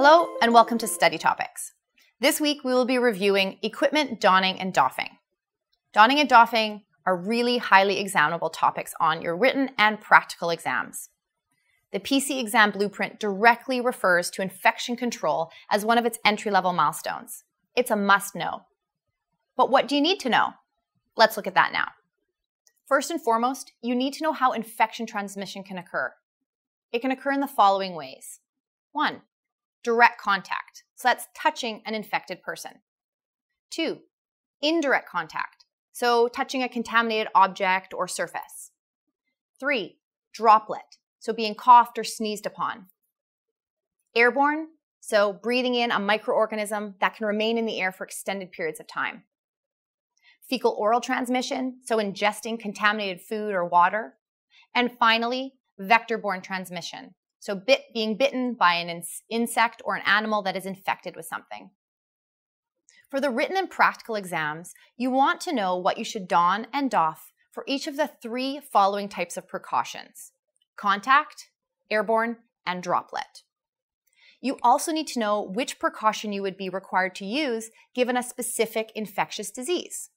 Hello and welcome to Study Topics. This week we will be reviewing equipment donning and doffing. Donning and doffing are really highly examinable topics on your written and practical exams. The PCE exam blueprint directly refers to infection control as one of its entry-level milestones. It's a must-know. But what do you need to know? Let's look at that now. First and foremost, you need to know how infection transmission can occur. It can occur in the following ways. 1. Direct contact. So that's touching an infected person. 2. Indirect contact. So touching a contaminated object or surface. 3. Droplet. So being coughed or sneezed upon. Airborne. So breathing in a microorganism that can remain in the air for extended periods of time. Fecal oral transmission. So ingesting contaminated food or water. And finally, vector-borne transmission. So being bitten by an insect or an animal that is infected with something. For the written and practical exams, you want to know what you should don and doff for each of the 3 following types of precautions: contact, airborne, and droplet. You also need to know which precaution you would be required to use given a specific infectious disease.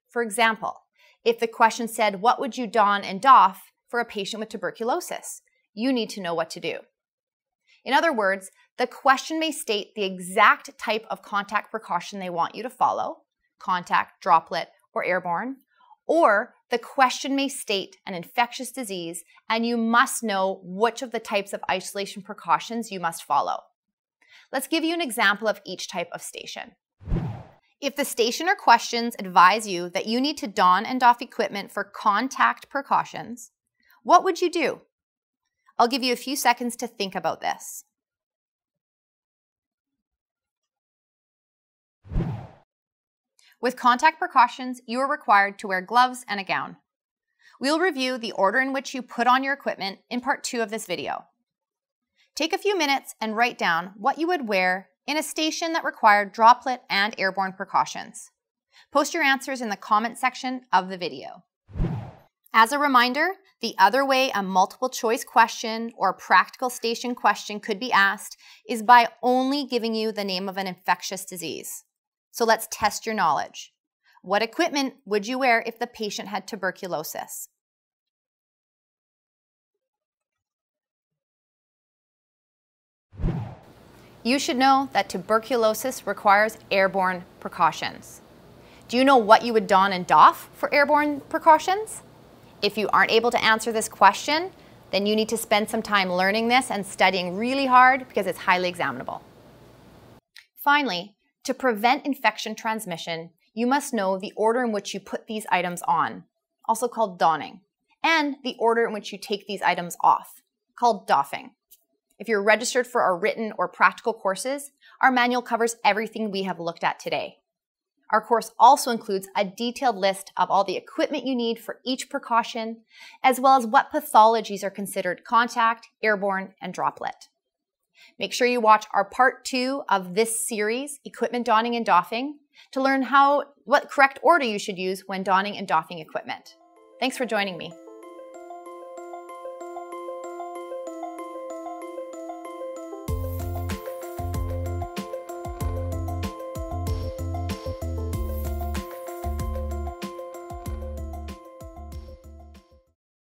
For example, if the question said, what would you don and doff for a patient with tuberculosis? You need to know what to do. In other words, the question may state the exact type of contact precaution they want you to follow, contact, droplet, or airborne, or the question may state an infectious disease and you must know which of the types of isolation precautions you must follow. Let's give you an example of each type of station. If the station or questions advise you that you need to don and doff equipment for contact precautions, what would you do? I'll give you a few seconds to think about this. With contact precautions, you are required to wear gloves and a gown. We'll review the order in which you put on your equipment in part 2 of this video. Take a few minutes and write down what you would wear in a station that required droplet and airborne precautions. Post your answers in the comment section of the video. As a reminder, the other way a multiple choice question or practical station question could be asked is by only giving you the name of an infectious disease. So let's test your knowledge. What equipment would you wear if the patient had tuberculosis? You should know that tuberculosis requires airborne precautions. Do you know what you would don and doff for airborne precautions? If you aren't able to answer this question, then you need to spend some time learning this and studying really hard because it's highly examinable. Finally, to prevent infection transmission, you must know the order in which you put these items on, also called donning, and the order in which you take these items off, called doffing. If you're registered for our written or practical courses, our manual covers everything we have looked at today. Our course also includes a detailed list of all the equipment you need for each precaution, as well as what pathologies are considered contact, airborne, and droplet. Make sure you watch our part 2 of this series, Equipment Donning and Doffing, to learn what correct order you should use when donning and doffing equipment. Thanks for joining me.